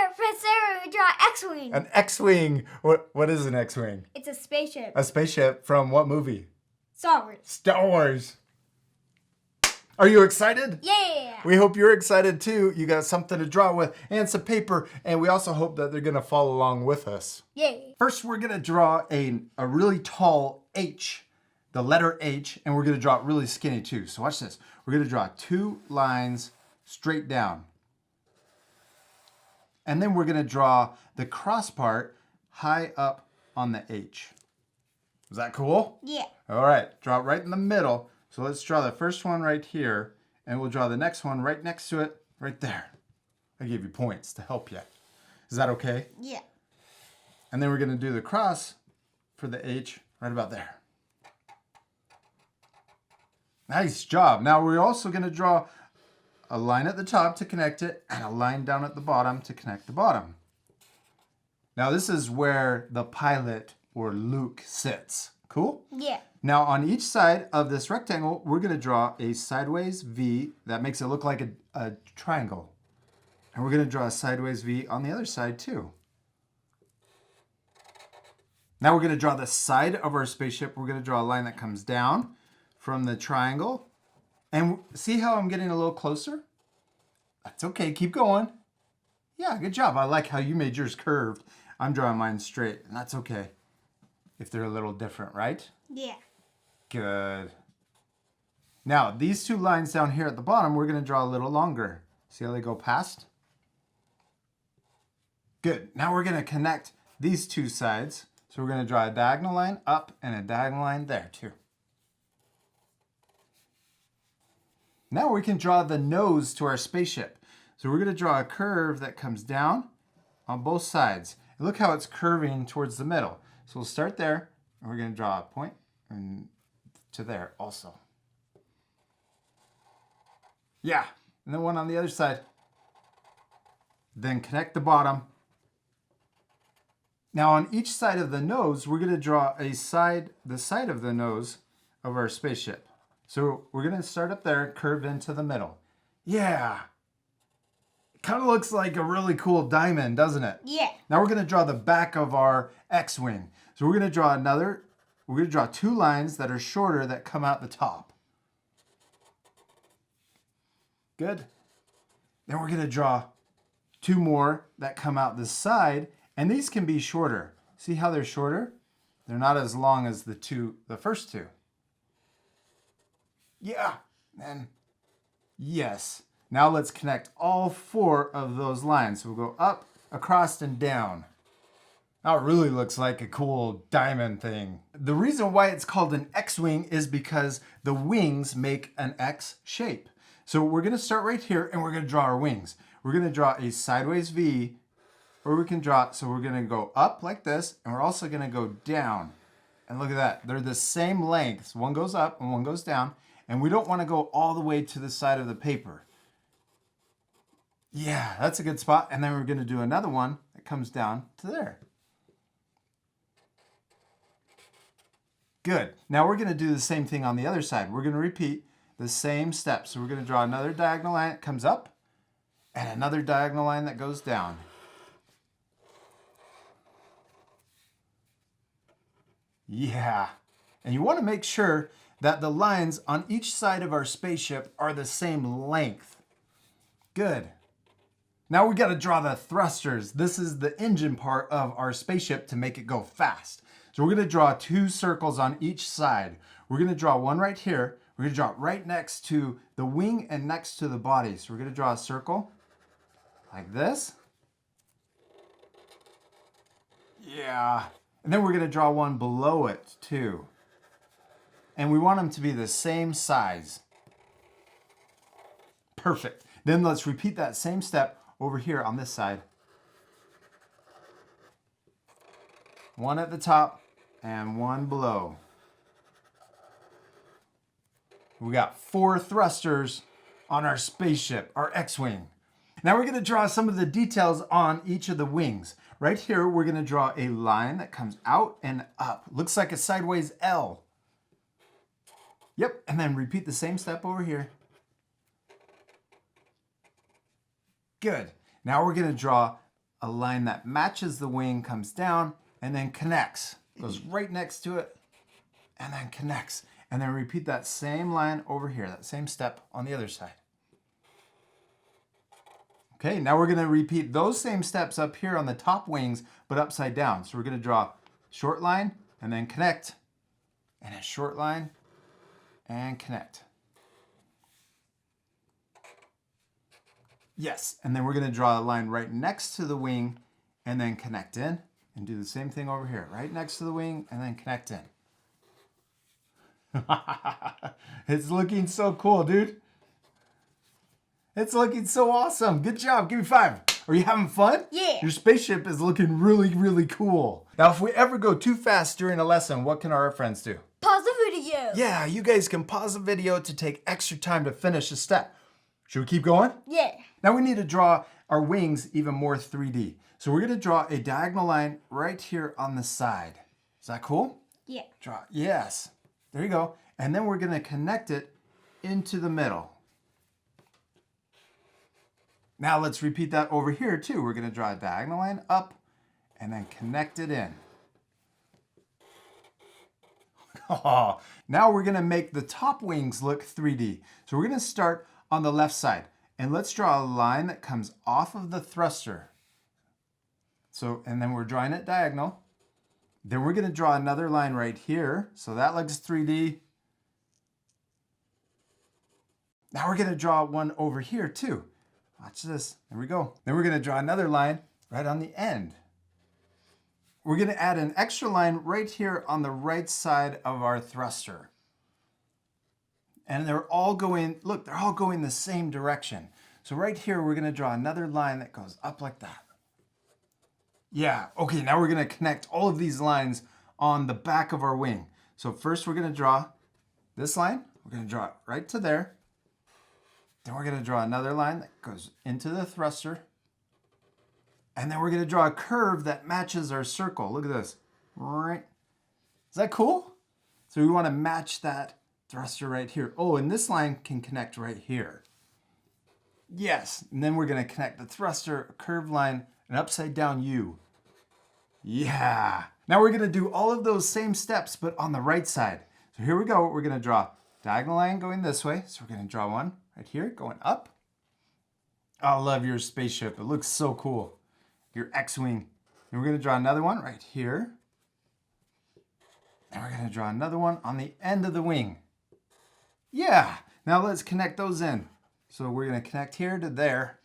here, Professor, we draw X-Wing. An X-Wing. What is an X-Wing? It's a spaceship. A spaceship from what movie? Star Wars. Star Wars. Are you excited? Yeah. We hope you're excited too. You got something to draw with and some paper, and we also hope that they're gonna follow along with us. Yay. First, we're gonna draw a really tall H, the letter H, and we're gonna draw it really skinny too. So watch this. We're gonna draw 2 lines straight down. And then we're gonna draw the cross part high up on the H. Is that cool? Yeah. All right, draw it right in the middle. So let's draw the first one right here, and we'll draw the next one right next to it, right there. I gave you points to help you. Is that okay? Yeah. And then we're gonna do the cross for the H right about there. Nice job. Now we're also gonna draw a line at the top to connect it, and a line down at the bottom to connect the bottom. Now this is where the pilot or Luke sits. Cool? Yeah. Now on each side of this rectangle, we're gonna draw a sideways V that makes it look like a triangle. And we're gonna draw a sideways V on the other side too. Now we're gonna draw the side of our spaceship. We're gonna draw a line that comes down from the triangle. And see how I'm getting a little closer? That's okay, keep going. Yeah, good job. I like how you made yours curved. I'm drawing mine straight, and that's okay if they're a little different, right? Yeah. Good. Now, these 2 lines down here at the bottom, we're gonna draw a little longer. See how they go past? Good. Now we're gonna connect these 2 sides. So we're gonna draw a diagonal line up and a diagonal line there too. Now we can draw the nose to our spaceship. So we're gonna draw a curve that comes down on both sides. And look how it's curving towards the middle. So we'll start there, and we're gonna draw a point and to there also. Yeah, and then one on the other side. Then connect the bottom. Now on each side of the nose, we're gonna draw the side of the nose of our spaceship. So we're gonna start up there, curve into the middle. Yeah. It kind of looks like a really cool diamond, doesn't it? Yeah. Now we're gonna draw the back of our X-Wing. So we're gonna draw 2 lines that are shorter that come out the top. Good. Then we're gonna draw 2 more that come out this side, and these can be shorter. See how they're shorter? They're not as long as the first 2. Yeah, and yes. Now let's connect all 4 of those lines. So we'll go up, across, and down. Now it really looks like a cool diamond thing. The reason why it's called an X-Wing is because the wings make an X shape. So we're gonna start right here and we're gonna draw our wings. We're gonna draw a sideways V, or we can draw, so we're gonna go up like this, and we're also gonna go down. And look at that, they're the same lengths. One goes up and one goes down, and we don't wanna go all the way to the side of the paper. Yeah, that's a good spot. And then we're gonna do another one that comes down to there. Good. Now we're gonna do the same thing on the other side. We're gonna repeat the same steps. So we're gonna draw another diagonal line that comes up and another diagonal line that goes down. Yeah. And you wanna make sure that the lines on each side of our spaceship are the same length. Good. Now we gotta draw the thrusters. This is the engine part of our spaceship to make it go fast. So we're gonna draw 2 circles on each side. We're gonna draw one right here. We're gonna draw it right next to the wing and next to the body. So we're gonna draw a circle like this. Yeah. And then we're gonna draw one below it too. And we want them to be the same size. Perfect. Then let's repeat that same step over here on this side. One at the top and one below. We got 4 thrusters on our spaceship, our X-Wing. Now we're gonna draw some of the details on each of the wings. Right here, we're gonna draw a line that comes out and up. Looks like a sideways L. Yep, and then repeat the same step over here. Good. Now we're gonna draw a line that matches the wing, comes down, and then connects. Goes right next to it, and then connects. And then repeat that same line over here, that same step on the other side. Okay, now we're gonna repeat those same steps up here on the top wings, but upside down. So we're gonna draw short line, and then connect, and a short line, and connect. Yes, and then we're gonna draw a line right next to the wing, and then connect in, and do the same thing over here, right next to the wing, and then connect in. It's looking so cool, dude. It's looking so awesome. Good job. Give me 5. Are you having fun? Yeah. Your spaceship is looking really, really cool. Now, if we ever go too fast during a lesson, what can our friends do? Pause the video. Yeah, you guys can pause the video to take extra time to finish a step. Should we keep going? Yeah. Now we need to draw our wings even more 3D. So we're gonna draw a diagonal line right here on the side. Is that cool? Yeah. Draw, yes. There you go. And then we're gonna connect it into the middle. Now let's repeat that over here too. We're gonna draw a diagonal line up and then connect it in. Oh, now we're gonna make the top wings look 3D. So we're gonna start on the left side and let's draw a line that comes off of the thruster. So, and then we're drawing it diagonal. Then we're gonna draw another line right here. So that looks 3D. Now we're gonna draw one over here too. Watch this, there we go. Then we're gonna draw another line right on the end. We're gonna add an extra line right here on the right side of our thruster. And they're all going, look, they're all going the same direction. So right here, we're gonna draw another line that goes up like that. Yeah, okay, now we're gonna connect all of these lines on the back of our wing. So first we're gonna draw this line. We're gonna draw it right to there. Then we're gonna draw another line that goes into the thruster. And then we're gonna draw a curve that matches our circle. Look at this, right? Is that cool? So we wanna match that thruster right here. Oh, and this line can connect right here. Yes, and then we're gonna connect the thruster, a curved line, an upside down U. Yeah. Now we're gonna do all of those same steps, but on the right side. So here we go, we're gonna draw diagonal line going this way. So we're gonna draw one right here, going up. I love your spaceship, it looks so cool. Your X-Wing. And we're gonna draw another one right here. And we're gonna draw another one on the end of the wing. Yeah, now let's connect those in. So we're gonna connect here to there.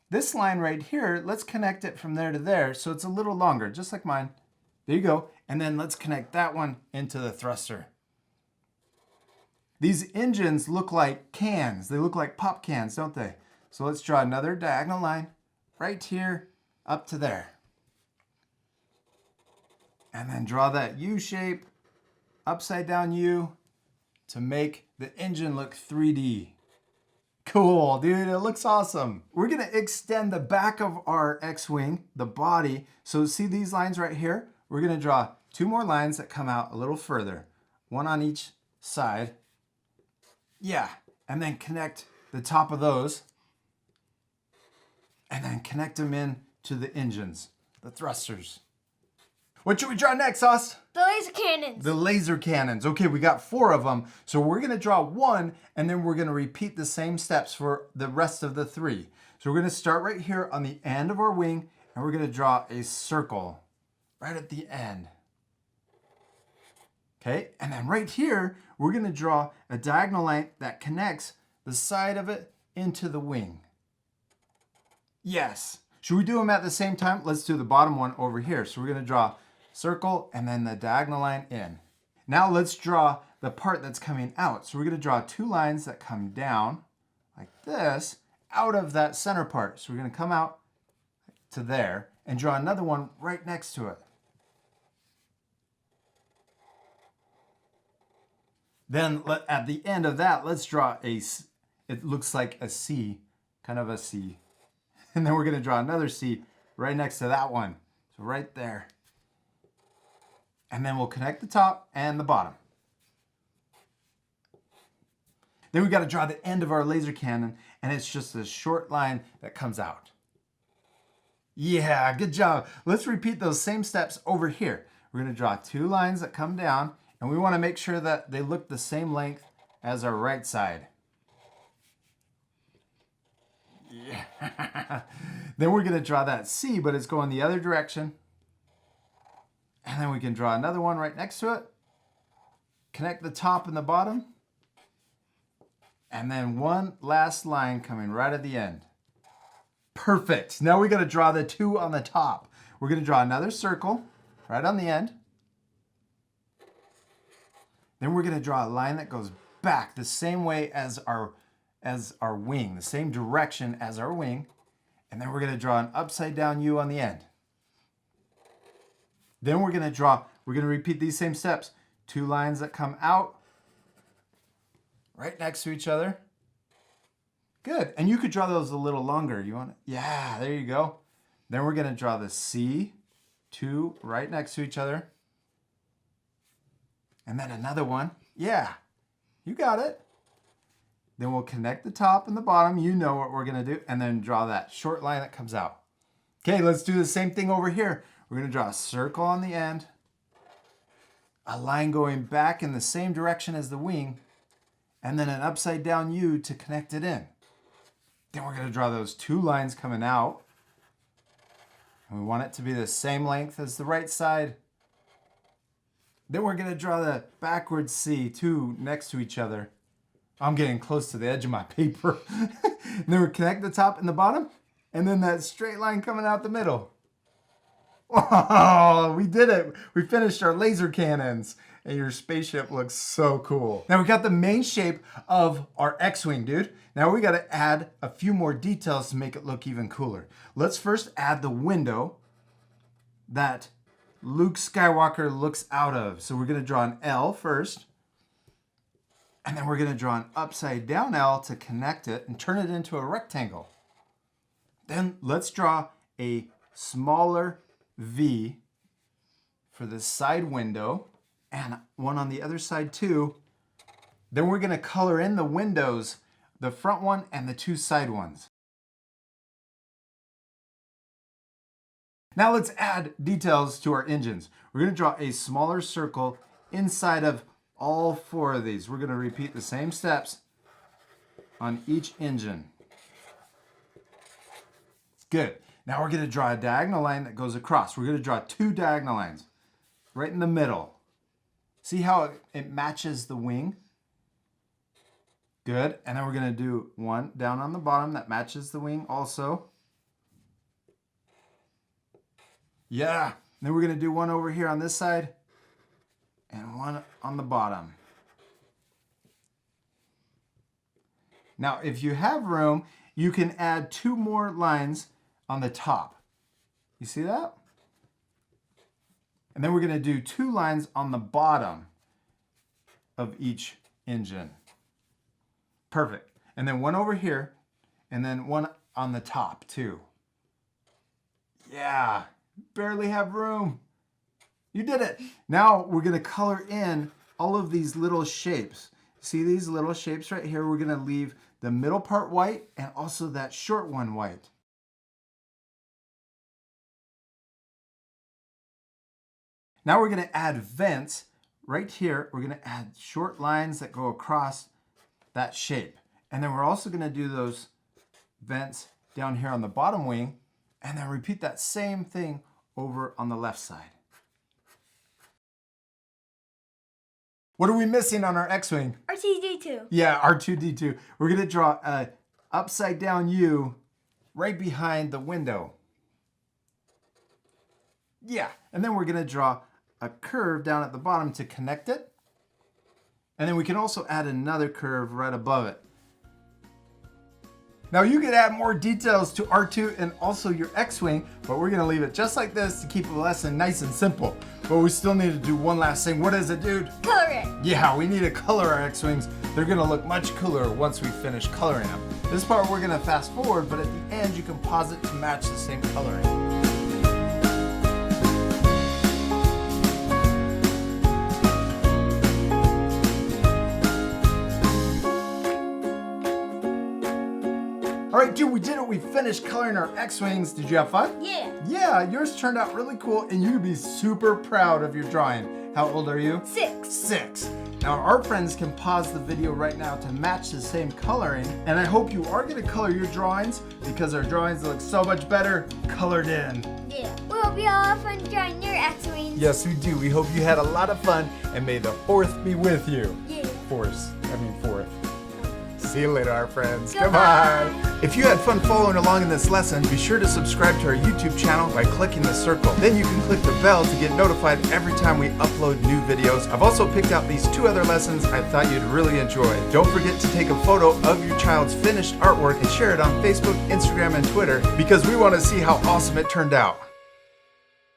This line right here, let's connect it from there to there so it's a little longer, just like mine. There you go. And then let's connect that one into the thruster. These engines look like cans. They look like pop cans, don't they? So let's draw another diagonal line right here up to there. And then draw that U shape, upside down U, to make the engine look 3D. Cool, dude, it looks awesome. We're gonna extend the back of our X-Wing, the body. So see these lines right here? We're gonna draw 2 more lines that come out a little further, one on each side. Yeah, and then connect the top of those. And then connect them in to the engines, the thrusters. What should we draw next, Sauce? The laser cannons. The laser cannons. Okay, we got 4 of them. So we're gonna draw one and then we're gonna repeat the same steps for the rest of the 3. So we're gonna start right here on the end of our wing and we're gonna draw a circle right at the end. Okay, and then right here, we're gonna draw a diagonal line that connects the side of it into the wing. Yes. Should we do them at the same time? Let's do the bottom one over here. So we're gonna draw circle and then the diagonal line in. Now let's draw the part that's coming out. So we're gonna draw 2 lines that come down like this out of that center part. So we're gonna come out to there and draw another one right next to it. Then at the end of that, let's draw it looks like a C, kind of a C. And then we're gonna draw another C right next to that one. So right there. And then we'll connect the top and the bottom. Then we gotta draw the end of our laser cannon and it's just a short line that comes out. Yeah, good job. Let's repeat those same steps over here. We're going to draw 2 lines that come down, and we want to make sure that they look the same length as our right side. Yeah. Then we're going to draw that C, but it's going the other direction. And then we can draw another one right next to it. Connect the top and the bottom. And then one last line coming right at the end. Perfect. Now we're going to draw the 2 on the top. We're going to draw another circle right on the end. Then we're going to draw a line that goes back the same way as our wing, the same direction as our wing. And then we're going to draw an upside down U on the end. Then we're going to repeat these same steps. 2 lines that come out right next to each other. Good. And you could draw those a little longer. You want it? Yeah, there you go. Then we're going to draw the C, 2 right next to each other. And then another one. Yeah, you got it. Then we'll connect the top and the bottom. You know what we're going to do. And then draw that short line that comes out. Okay, let's do the same thing over here. We're going to draw a circle on the end. A line going back in the same direction as the wing. And then an upside down U to connect it in. Then we're going to draw those 2 lines coming out. And we want it to be the same length as the right side. Then we're going to draw the backwards C, 2 next to each other. I'm getting close to the edge of my paper. And then we connect the top and the bottom. And then that straight line coming out the middle. Oh, we did it. We finished our laser cannons. And your spaceship looks so cool. Now we got the main shape of our X-Wing, dude. Now we got to add a few more details to make it look even cooler. Let's first add the window that Luke Skywalker looks out of. So we're going to draw an L first. And then we're going to draw an upside down L to connect it and turn it into a rectangle. Then let's draw a smaller V for the side window. And one on the other side too. Then we're going to color in the windows, the front one and the 2 side ones. Now let's add details to our engines. We're going to draw a smaller circle inside of all 4 of these. We're going to repeat the same steps on each engine. Good. Now we're going to draw a diagonal line that goes across. We're going to draw 2 diagonal lines right in the middle. See how it matches the wing? Good. And then we're going to do one down on the bottom that matches the wing also. Yeah. And then we're going to do one over here on this side and one on the bottom. Now, if you have room, you can add 2 more lines on the top. You see that? And then we're going to do 2 lines on the bottom of each engine. Perfect. And then one over here, and then one on the top too. Yeah, barely have room. You did it. Now we're going to color in all of these little shapes. See these little shapes right here? We're going to leave the middle part white and also that short one white. Now we're going to add vents right here. We're going to add short lines that go across that shape. And then we're also going to do those vents down here on the bottom wing and then repeat that same thing over on the left side. What are we missing on our X-Wing? R2-D2. Yeah, R2-D2. We're going to draw an upside down U right behind the window. Yeah, and then we're going to draw a curve down at the bottom to connect it. And then we can also add another curve right above it. Now you could add more details to R2 and also your X-Wing, but we're gonna leave it just like this to keep the lesson nice and simple. But we still need to do one last thing. What is it, dude? Color it. Yeah, we need to color our X-Wings. They're gonna look much cooler once we finish coloring them. This part we're gonna fast forward, but at the end you can pause it to match the same coloring. All right, dude, we did it. We finished coloring our X-Wings. Did you have fun? Yeah. Yeah, yours turned out really cool, and you'd be super proud of your drawing. How old are you? 6. 6. Now, our friends can pause the video right now to match the same coloring, and I hope you are going to color your drawings because our drawings look so much better colored in. Yeah. We hope you all have fun drawing your X-Wings. Yes, we do. We hope you had a lot of fun, and may the 4th be with you. Yeah. 4th. See you later, our friends. Goodbye. If you had fun following along in this lesson, be sure to subscribe to our YouTube channel by clicking the circle. Then you can click the bell to get notified every time we upload new videos. I've also picked out these 2 other lessons I thought you'd really enjoy. Don't forget to take a photo of your child's finished artwork and share it on Facebook, Instagram, and Twitter because we want to see how awesome it turned out.